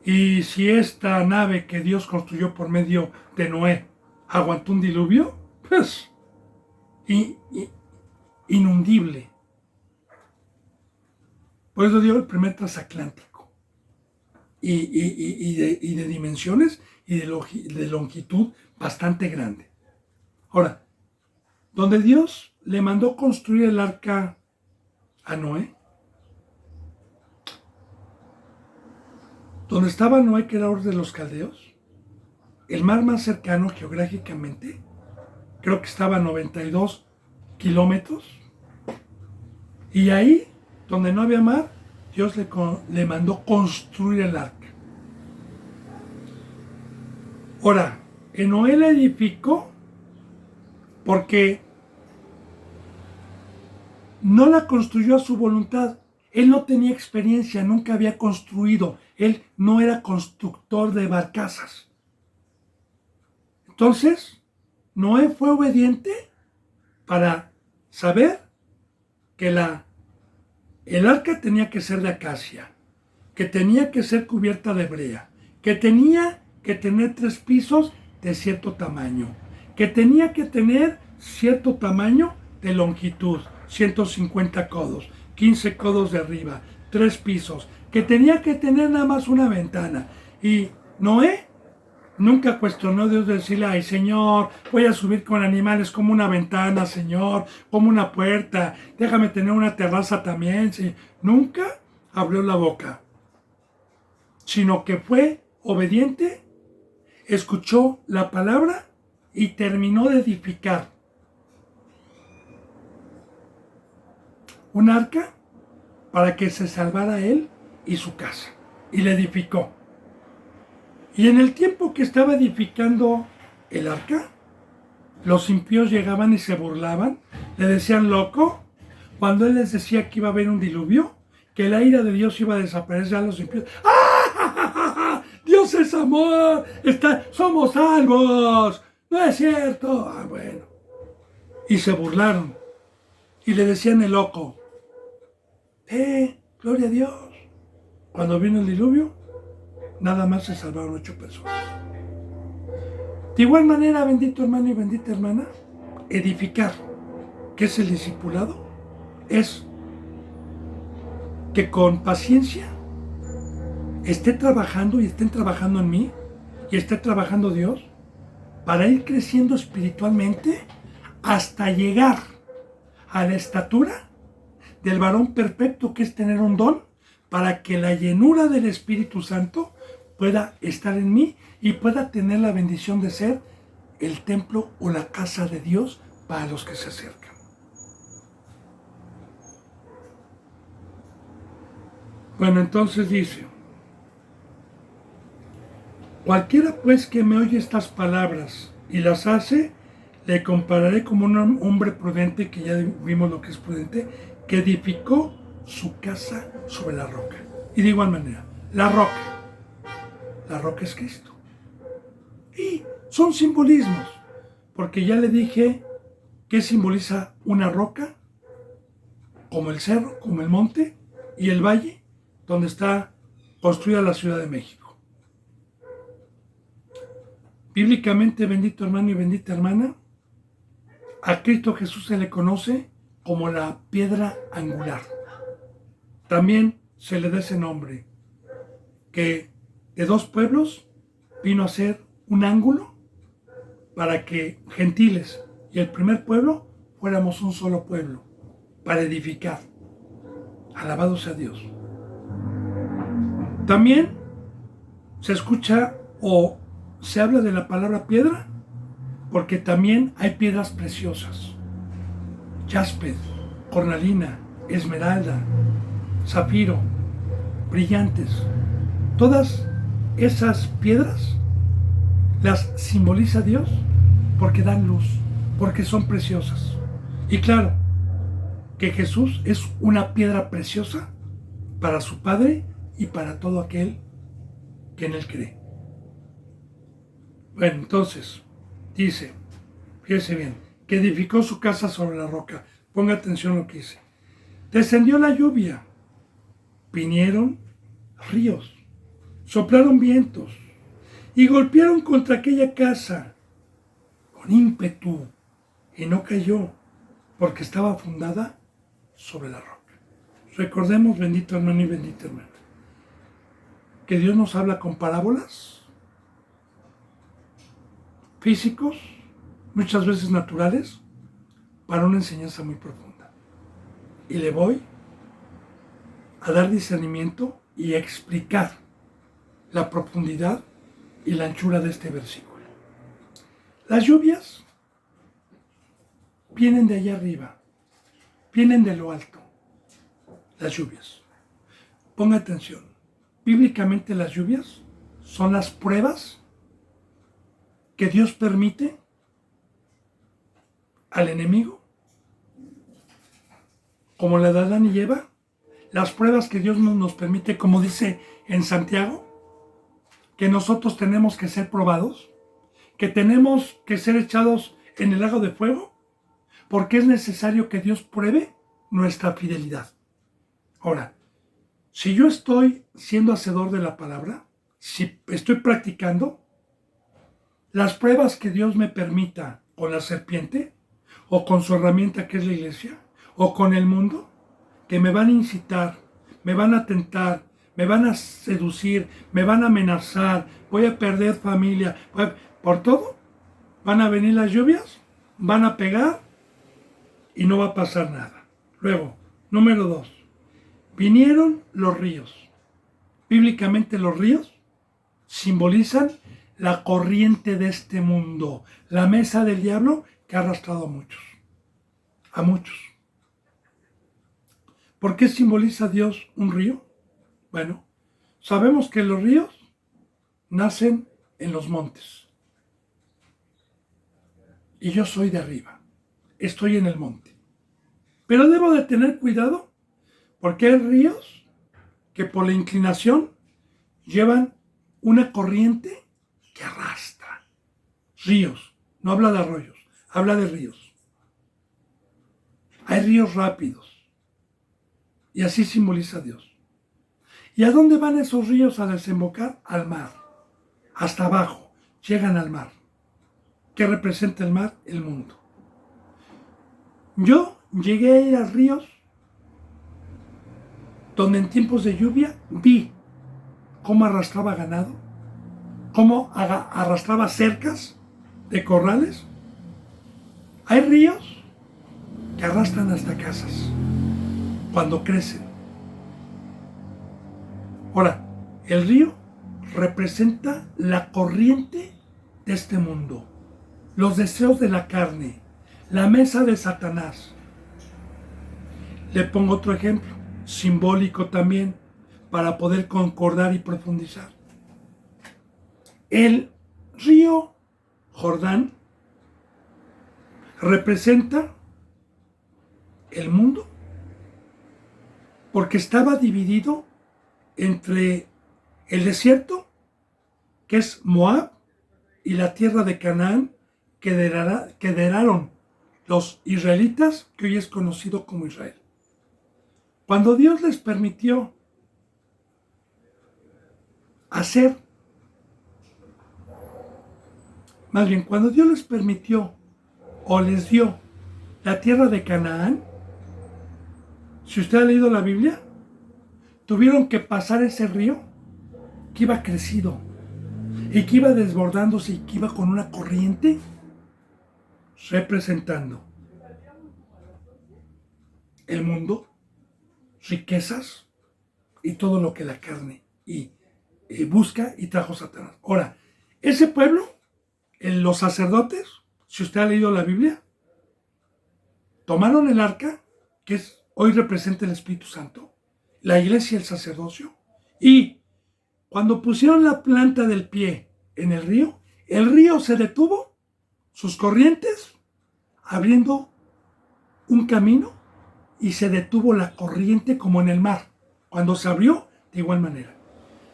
Y si esta nave que Dios construyó por medio de Noé aguantó un diluvio, pues inundible. Por eso digo el primer transatlántico. Y de dimensiones y de longitud bastante grande. Ahora, donde Dios le mandó construir el arca a Noé, donde estaba Noé, que era Ur de los Caldeos, el mar más cercano geográficamente, creo que estaba a 92 kilómetros, y ahí, donde no había mar, Dios le mandó construir el arca. Ahora, en Noé la edificó porque no la construyó a su voluntad. Él no tenía experiencia, nunca había construido. Él no era constructor de barcazas. Entonces, Noé fue obediente para saber que el arca tenía que ser de acacia, que tenía que ser cubierta de brea, que tenía que tener 3 pisos de cierto tamaño, que tenía que tener cierto tamaño de longitud, 150 codos, 15 codos de arriba, 3 pisos, que tenía que tener nada más una ventana. Y Noé nunca cuestionó a Dios de decirle, ay Señor, voy a subir con animales como una ventana, Señor, como una puerta, déjame tener una terraza también. ¿Sí? Nunca abrió la boca, sino que fue obediente, escuchó la palabra y terminó de edificar un arca para que se salvara él y su casa. Y la edificó. Y en el tiempo que estaba edificando el arca, los impíos llegaban y se burlaban, le decían loco, cuando él les decía que iba a haber un diluvio, que la ira de Dios iba a desaparecer a los impíos. ¡Ah! Dios es amor, somos salvos, no es cierto. Ah, bueno. Y se burlaron y le decían el loco, gloria a Dios. Cuando vino el diluvio, nada más se salvaron 8 personas. De igual manera, bendito hermano y bendita hermana, edificar, que es el discipulado, es que con paciencia esté trabajando y estén trabajando en mí y esté trabajando Dios para ir creciendo espiritualmente hasta llegar a la estatura del varón perfecto, que es tener un don para que la llenura del Espíritu Santo pueda estar en mí y pueda tener la bendición de ser el templo o la casa de Dios para los que se acercan. Bueno, entonces dice, cualquiera pues que me oye estas palabras y las hace, le compararé como un hombre prudente, que ya vimos lo que es prudente, que edificó su casa sobre la roca. Y de igual manera, la roca es Cristo. Y son simbolismos, porque ya le dije que simboliza una roca, como el cerro, como el monte y el valle, donde está construida la Ciudad de México. Bíblicamente, bendito hermano y bendita hermana, a Cristo Jesús se le conoce como la piedra angular. También se le da ese nombre, que de 2 pueblos vino a ser un ángulo para que gentiles y el primer pueblo fuéramos un solo pueblo, para edificar. Alabado sea Dios. También se escucha o se habla de la palabra piedra, porque también hay piedras preciosas. Jasper, cornalina, esmeralda, zafiro, brillantes. Todas esas piedras las simboliza Dios porque dan luz, porque son preciosas. Y claro, que Jesús es una piedra preciosa para su Padre y para todo aquel que en Él cree. Bueno, entonces, dice, fíjese bien, que edificó su casa sobre la roca. Ponga atención a lo que dice. Descendió la lluvia, vinieron ríos, soplaron vientos y golpearon contra aquella casa con ímpetu, y no cayó, porque estaba fundada sobre la roca. Recordemos, bendito hermano y bendita hermana, que Dios nos habla con parábolas físicos, muchas veces naturales, para una enseñanza muy profunda. Y le voy a dar discernimiento y a explicar la profundidad y la anchura de este versículo. Las lluvias vienen de allá arriba, vienen de lo alto. Las lluvias. Ponga atención. Bíblicamente las lluvias son las pruebas que Dios permite al enemigo, como la de Adán y Eva, las pruebas que Dios nos permite, como dice en Santiago, que nosotros tenemos que ser probados, que tenemos que ser echados en el lago de fuego, porque es necesario que Dios pruebe nuestra fidelidad. Ahora, si yo estoy siendo hacedor de la palabra, si estoy practicando, las pruebas que Dios me permita con la serpiente, o con su herramienta que es la iglesia, o con el mundo, que me van a incitar, me van a tentar, me van a seducir, me van a amenazar, voy a perder familia, por todo, van a venir las lluvias, van a pegar y no va a pasar nada. Luego, número 2, vinieron los ríos. Bíblicamente los ríos simbolizan la corriente de este mundo, la mesa del diablo que ha arrastrado a muchos. A muchos. ¿Por qué simboliza Dios un río? Bueno, sabemos que los ríos nacen en los montes. Y yo soy de arriba. Estoy en el monte. Pero debo de tener cuidado porque hay ríos que por la inclinación llevan una corriente que arrastra. Ríos. No habla de arroyos, habla de ríos. Hay ríos rápidos. Y así simboliza Dios. ¿Y a dónde van esos ríos a desembocar? Al mar. Hasta abajo. Llegan al mar. ¿Qué representa el mar? El mundo. Yo llegué a ir a ríos donde en tiempos de lluvia vi cómo arrastraba ganado, cómo arrastraba cercas de corrales. Hay ríos que arrastran hasta casas cuando crecen. Ahora, el río representa la corriente de este mundo, los deseos de la carne, la mesa de Satanás. Le pongo otro ejemplo, simbólico también, para poder concordar y profundizar. El río Jordán representa el mundo porque estaba dividido entre el desierto, que es Moab, y la tierra de Canaán, que heredaron los israelitas, que hoy es conocido como Israel. Cuando Dios les permitió cuando Dios les permitió o les dio la tierra de Canaán, si usted ha leído la Biblia, tuvieron que pasar ese río que iba crecido y que iba desbordándose y que iba con una corriente representando el mundo, riquezas y todo lo que la carne busca y trajo Satanás. Ahora, ese pueblo, los sacerdotes, si usted ha leído la Biblia, tomaron el arca, que hoy representa el Espíritu Santo, la iglesia y el sacerdocio, y cuando pusieron la planta del pie en el río se detuvo, sus corrientes, abriendo un camino, y se detuvo la corriente como en el mar. Cuando se abrió, de igual manera.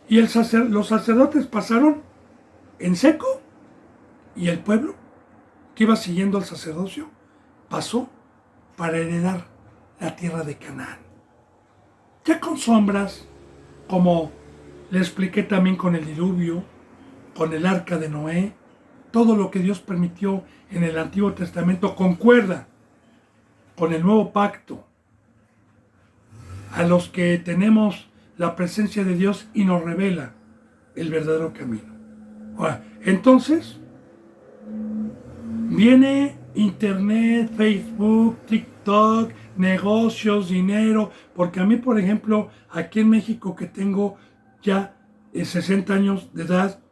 Y los sacerdotes pasaron en seco, y el pueblo que iba siguiendo al sacerdocio pasó para heredar la tierra de Canaán. Ya con sombras, como le expliqué también con el diluvio, con el arca de Noé, todo lo que Dios permitió en el Antiguo Testamento concuerda con el nuevo pacto. A los que tenemos la presencia de Dios y nos revela el verdadero camino. Ahora, entonces, viene Internet, Facebook, TikTok, negocios, dinero, porque a mí, por ejemplo, aquí en México, que tengo ya 60 años de edad,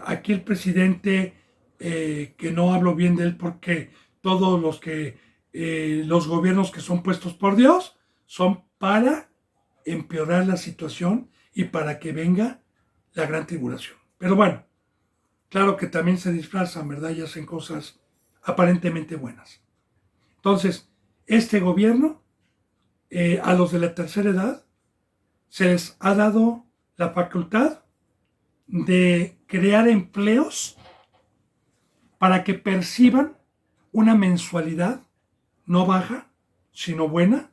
aquí el presidente, que no hablo bien de él porque todos los gobiernos que son puestos por Dios son para empeorar la situación y para que venga la gran tribulación. Pero bueno, claro que también se disfrazan, ¿verdad? Y hacen cosas aparentemente buenas. Entonces, este gobierno, a los de la tercera edad, se les ha dado la facultad de crear empleos para que perciban una mensualidad no baja, sino buena,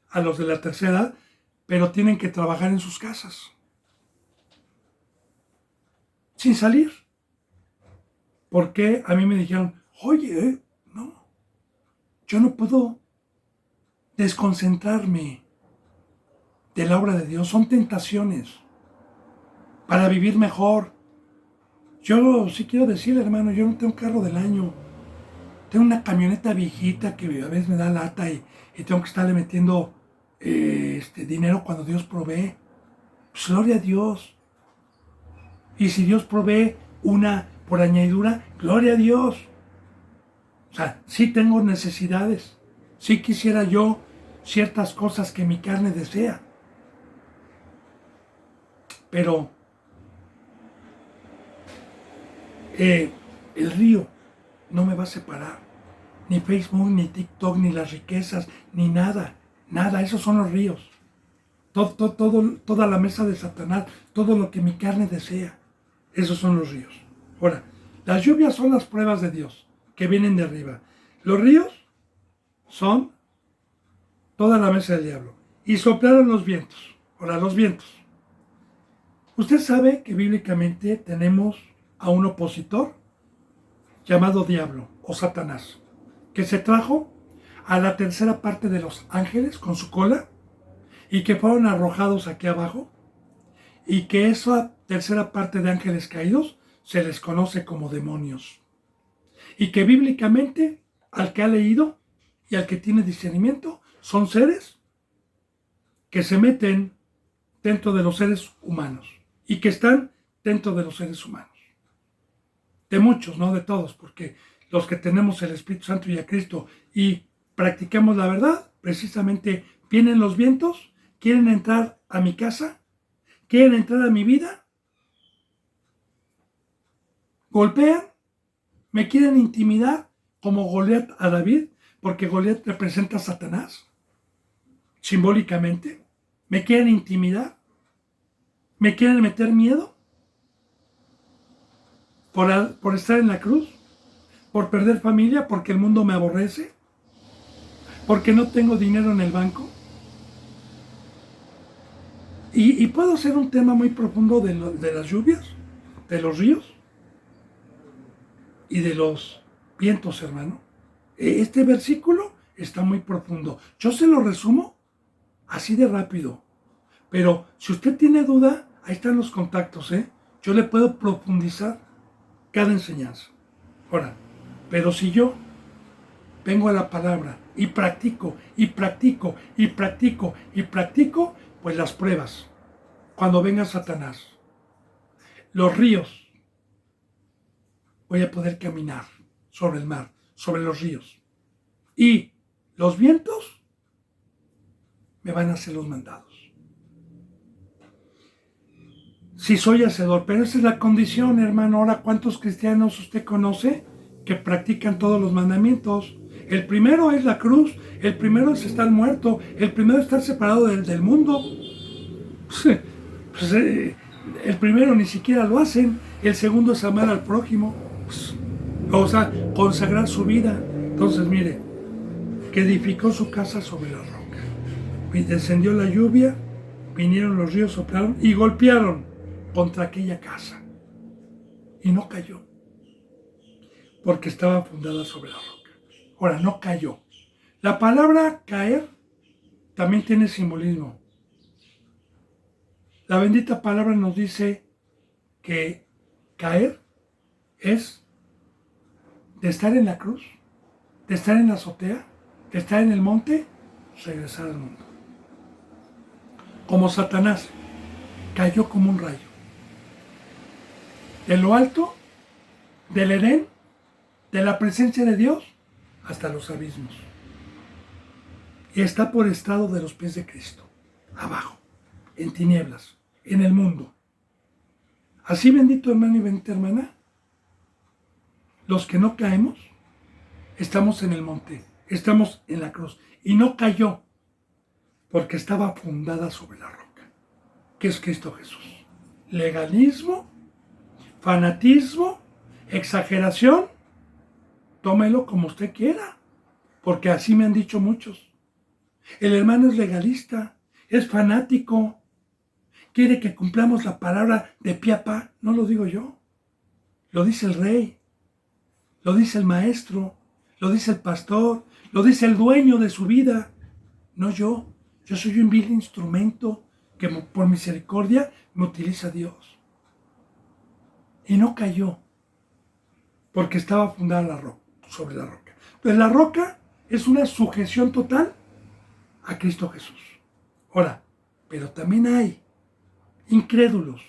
a los de la tercera edad, pero tienen que trabajar en sus casas, sin salir. Porque a mí me dijeron, oye, no, yo no puedo desconcentrarme de la obra de Dios. Son tentaciones para vivir mejor. Yo sí quiero decirle, hermano, yo no tengo carro del año. Tengo una camioneta viejita que a veces me da lata y tengo que estarle metiendo dinero cuando Dios provee. Pues gloria a Dios. Y si Dios provee una por añadidura, gloria a Dios. O sea, sí tengo necesidades. Sí quisiera yo ciertas cosas que mi carne desea. Pero el río no me va a separar. Ni Facebook, ni TikTok, ni las riquezas, ni nada. Nada, esos son los ríos. Toda la mesa de Satanás, todo lo que mi carne desea. Esos son los ríos. Ahora, las lluvias son las pruebas de Dios que vienen de arriba. Los ríos son toda la mesa del diablo. Y soplaron los vientos. Ahora, los vientos. Usted sabe que bíblicamente tenemos a un opositor llamado diablo o Satanás, que se trajo a la tercera parte de los ángeles con su cola y que fueron arrojados aquí abajo, y que esa tercera parte de ángeles caídos se les conoce como demonios, y que bíblicamente al que ha leído y al que tiene discernimiento son seres que se meten dentro de los seres humanos y que están dentro de los seres humanos. De muchos, no de todos, porque los que tenemos el Espíritu Santo y a Cristo y practicamos la verdad, precisamente vienen los vientos, quieren entrar a mi casa, quieren entrar a mi vida, golpean, me quieren intimidar como Goliat a David, porque Goliat representa a Satanás, simbólicamente, me quieren intimidar, me quieren meter miedo por estar en la cruz, por perder familia, porque el mundo me aborrece, porque no tengo dinero en el banco. Y puedo hacer un tema muy profundo de las lluvias, de los ríos y de los vientos, hermano. Este versículo está muy profundo. Yo se lo resumo así de rápido. Pero si usted tiene duda, ahí están los contactos, ¿eh? Yo le puedo profundizar cada enseñanza. Ahora, pero si yo vengo a la palabra y practico, y practico, y practico, y practico, pues las pruebas, cuando venga Satanás, los ríos, voy a poder caminar sobre el mar, sobre los ríos. Y los vientos me van a hacer los mandados. Si soy hacedor, pero esa es la condición, hermano. Ahora, ¿cuántos cristianos usted conoce que practican todos los mandamientos? El primero es la cruz, el primero es estar muerto, el primero es estar separado del mundo. El primero ni siquiera lo hacen, el segundo es amar al prójimo, o sea, consagrar su vida. Entonces, mire, que edificó su casa sobre la roca. Y descendió la lluvia, vinieron los ríos, soplaron y golpearon contra aquella casa. Y no cayó, porque estaba fundada sobre la roca. Ahora, no cayó. La palabra caer también tiene simbolismo. La bendita palabra nos dice que caer es de estar en la cruz, de estar en la azotea, de estar en el monte, regresar al mundo. Como Satanás cayó como un rayo. De lo alto, del Edén, de la presencia de Dios, hasta los abismos. Y está por estrado de los pies de Cristo, abajo, en tinieblas, en el mundo. Así, bendito hermano y bendita hermana, los que no caemos, estamos en el monte, estamos en la cruz. Y no cayó, porque estaba fundada sobre la roca, que es Cristo Jesús. Legalismo, fanatismo, exageración, tómelo como usted quiera, porque así me han dicho muchos. El hermano es legalista, es fanático, quiere que cumplamos la palabra de pie a pa. No lo digo yo, lo dice el rey, lo dice el maestro, lo dice el pastor, lo dice el dueño de su vida, no yo. Yo soy un vil instrumento que por misericordia me utiliza Dios. Y no cayó, porque estaba fundada sobre la roca. Entonces la roca es una sujeción total a Cristo Jesús. Ahora, pero también hay incrédulos,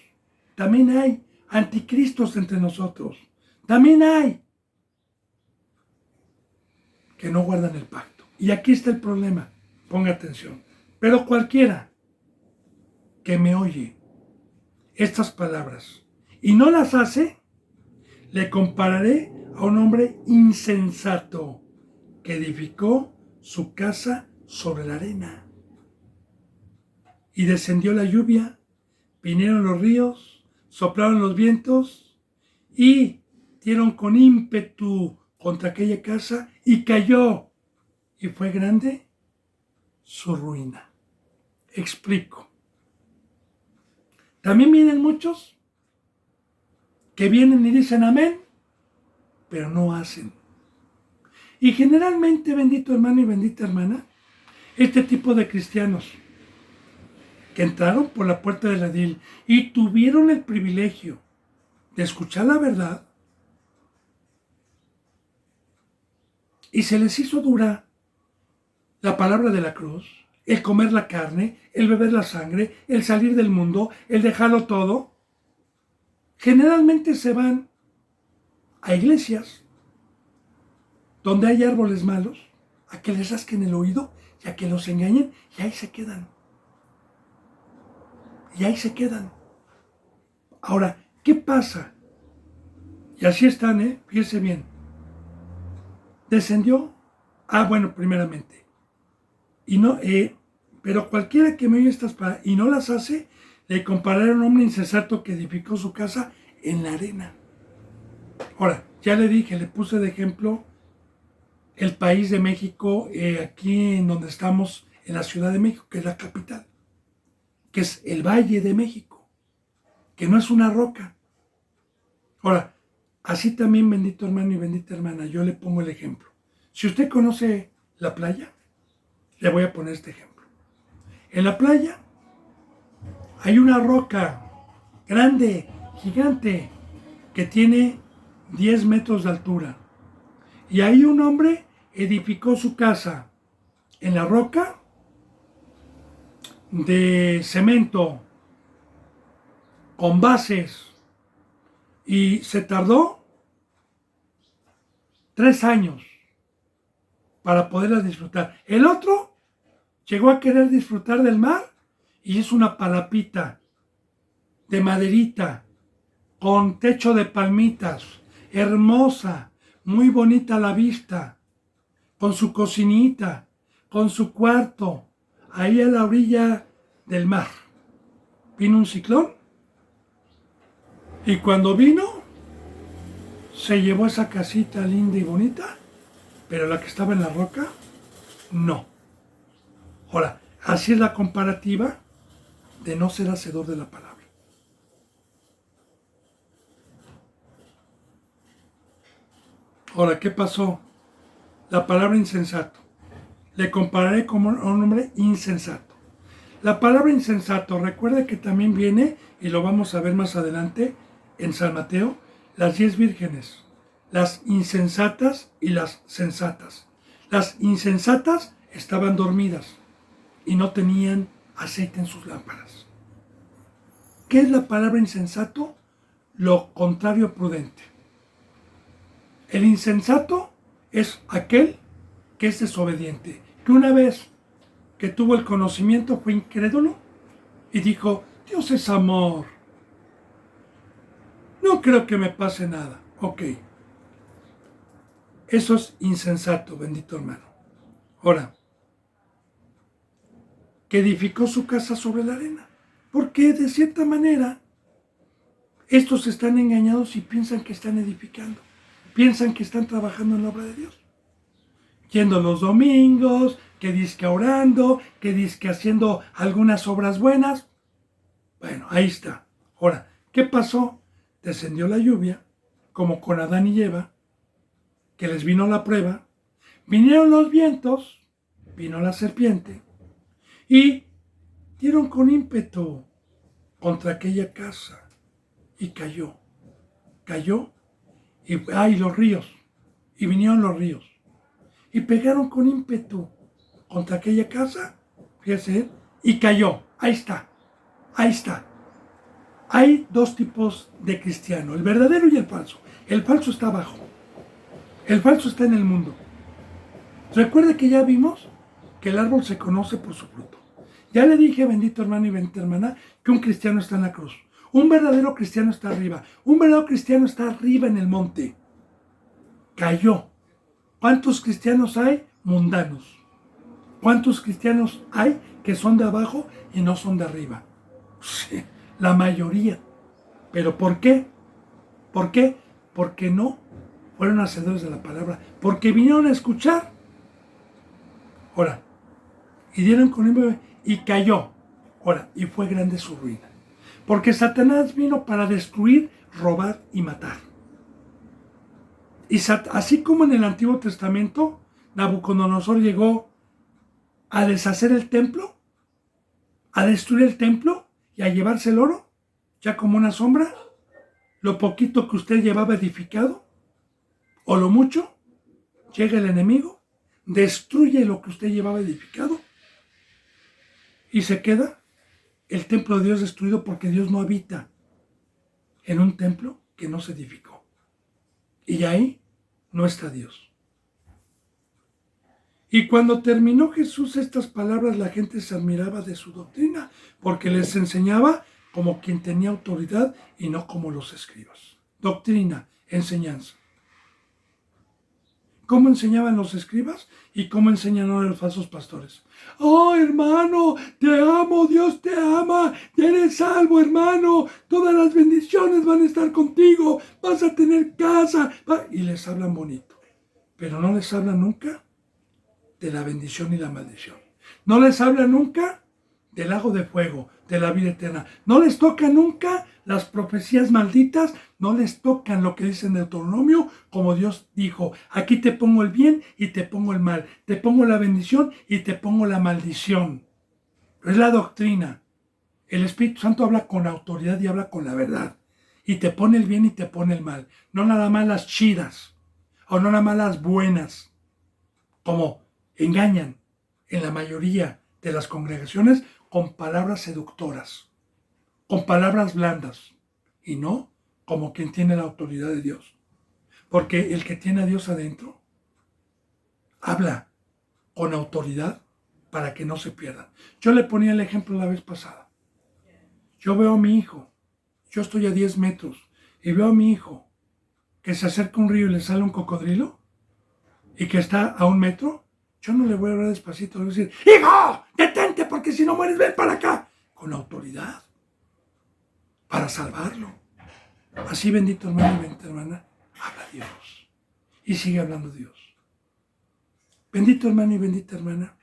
también hay anticristos entre nosotros, también hay que no guardan el pacto. Y aquí está el problema, ponga atención. Pero cualquiera que me oye estas palabras y no las hace, le compararé a un hombre insensato que edificó su casa sobre la arena. Y descendió la lluvia, vinieron los ríos, soplaron los vientos y dieron con ímpetu contra aquella casa y cayó. Y fue grande su ruina. Explico. También vienen muchos que vienen y dicen amén, pero no hacen. Y generalmente, bendito hermano y bendita hermana, este tipo de cristianos que entraron por la puerta del redil y tuvieron el privilegio de escuchar la verdad y se les hizo dura la palabra de la cruz, el comer la carne, el beber la sangre, el salir del mundo, el dejarlo todo, generalmente se van a iglesias donde hay árboles malos, a que les rasquen el oído y a que los engañen, y ahí se quedan. Y ahí se quedan. Ahora, ¿qué pasa? Y así están, fíjense bien. Descendió, bueno, primeramente. Y no, pero cualquiera que me oye estas palabras y no las hace, le compararé a un hombre insensato que edificó su casa en la arena. Ahora, ya le dije, le puse de ejemplo el país de México, aquí en donde estamos, en la Ciudad de México, que es la capital, que es el Valle de México, que no es una roca. Ahora, así también, bendito hermano y bendita hermana, yo le pongo el ejemplo. Si usted conoce la playa, le voy a poner este ejemplo. En la playa hay una roca grande, gigante, que tiene 10 metros de altura. Y ahí un hombre edificó su casa en la roca de cemento, con bases, y se tardó 3 años para poderla disfrutar. El otro llegó a querer disfrutar del mar y es una palapita de maderita con techo de palmitas, hermosa, muy bonita la vista, con su cocinita, con su cuarto, ahí a la orilla del mar. Vino un ciclón y cuando vino se llevó esa casita linda y bonita, pero la que estaba en la roca, no. Ahora, así es la comparativa de no ser hacedor de la palabra. Ahora, ¿qué pasó? La palabra insensato. Le compararé como un hombre insensato. La palabra insensato, recuerda que también viene, y lo vamos a ver más adelante en San Mateo, las 10 vírgenes, las insensatas y las sensatas. Las insensatas estaban dormidas y no tenían aceite en sus lámparas. ¿Qué es la palabra insensato? Lo contrario a prudente. El insensato es aquel que es desobediente, que una vez que tuvo el conocimiento fue incrédulo y dijo, Dios es amor, no creo que me pase nada. Ok, eso es insensato, bendito hermano. Ahora, que edificó su casa sobre la arena, porque de cierta manera estos están engañados y piensan que están edificando, piensan que están trabajando en la obra de Dios. Yendo los domingos, que dizque orando, que dizque haciendo algunas obras buenas. Bueno, ahí está. Ahora, ¿qué pasó? Descendió la lluvia, como con Adán y Eva, que les vino la prueba, Vinieron los vientos, vino la serpiente y dieron con ímpetu contra aquella casa y cayó y los ríos, y vinieron los ríos y pegaron con ímpetu contra aquella casa, fíjese, y cayó. Ahí está. Hay dos tipos de cristiano, el verdadero y el falso. El falso está abajo, el falso está en el mundo. Recuerde que ya vimos que el árbol se conoce por su fruto. Ya le dije, bendito hermano y bendita hermana, que un cristiano está en la cruz. Un verdadero cristiano está arriba. Un verdadero cristiano está arriba en el monte. Cayó. ¿Cuántos cristianos hay? Mundanos. ¿Cuántos cristianos hay que son de abajo y no son de arriba? Sí, la mayoría. ¿Pero por qué? ¿Por qué? Porque no fueron hacedores de la palabra. Porque vinieron a escuchar. Ahora, y dieron con él y cayó. Ahora, y fue grande su ruina. Porque Satanás vino para destruir, robar y matar. Y así como en el Antiguo Testamento, Nabucodonosor llegó a deshacer el templo, a destruir el templo y a llevarse el oro, ya como una sombra, lo poquito que usted llevaba edificado, o lo mucho, llega el enemigo, destruye lo que usted llevaba edificado y se queda el templo de Dios destruido, porque Dios no habita en un templo que no se edificó. Y ahí no está Dios. Y cuando terminó Jesús estas palabras, la gente se admiraba de su doctrina, porque les enseñaba como quien tenía autoridad y no como los escribas. Doctrina, enseñanza. ¿Cómo enseñaban los escribas y cómo enseñan ahora los falsos pastores? ¡Oh, hermano! ¡Te amo! ¡Dios te ama! ¡Eres salvo, hermano! ¡Todas las bendiciones van a estar contigo! ¡Vas a tener casa! Y les hablan bonito. Pero no les hablan nunca de la bendición y la maldición. No les hablan nunca del lago de fuego, de la vida eterna. No les toca nunca las profecías malditas, no les tocan lo que dice en Deuteronomio, como Dios dijo: aquí te pongo el bien y te pongo el mal, te pongo la bendición y te pongo la maldición. Pero es la doctrina. El Espíritu Santo habla con autoridad y habla con la verdad, y te pone el bien y te pone el mal, no nada más las chidas, o no nada más las buenas, como engañan en la mayoría de las congregaciones con palabras seductoras, con palabras blandas, y no como quien tiene la autoridad de Dios. Porque el que tiene a Dios adentro habla con autoridad para que no se pierdan. Yo le ponía el ejemplo la vez pasada. Yo veo a mi hijo, yo estoy a 10 metros, y veo a mi hijo que se acerca a un río y le sale un cocodrilo, y que está a 1 metro. Yo no le voy a hablar despacito, le voy a decir: ¡hijo, detente, porque si no mueres, ven para acá! Con autoridad, para salvarlo. Así, bendito hermano y bendita hermana, habla Dios. Y sigue hablando Dios. Bendito hermano y bendita hermana,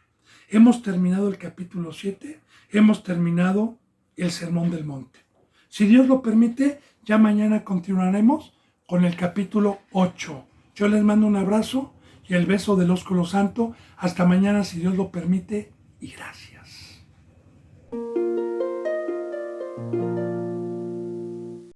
hemos terminado el capítulo 7, hemos terminado el Sermón del Monte. Si Dios lo permite, ya mañana continuaremos con el capítulo 8. Yo les mando un abrazo y el beso del ósculo santo. Hasta mañana, si Dios lo permite, y gracias.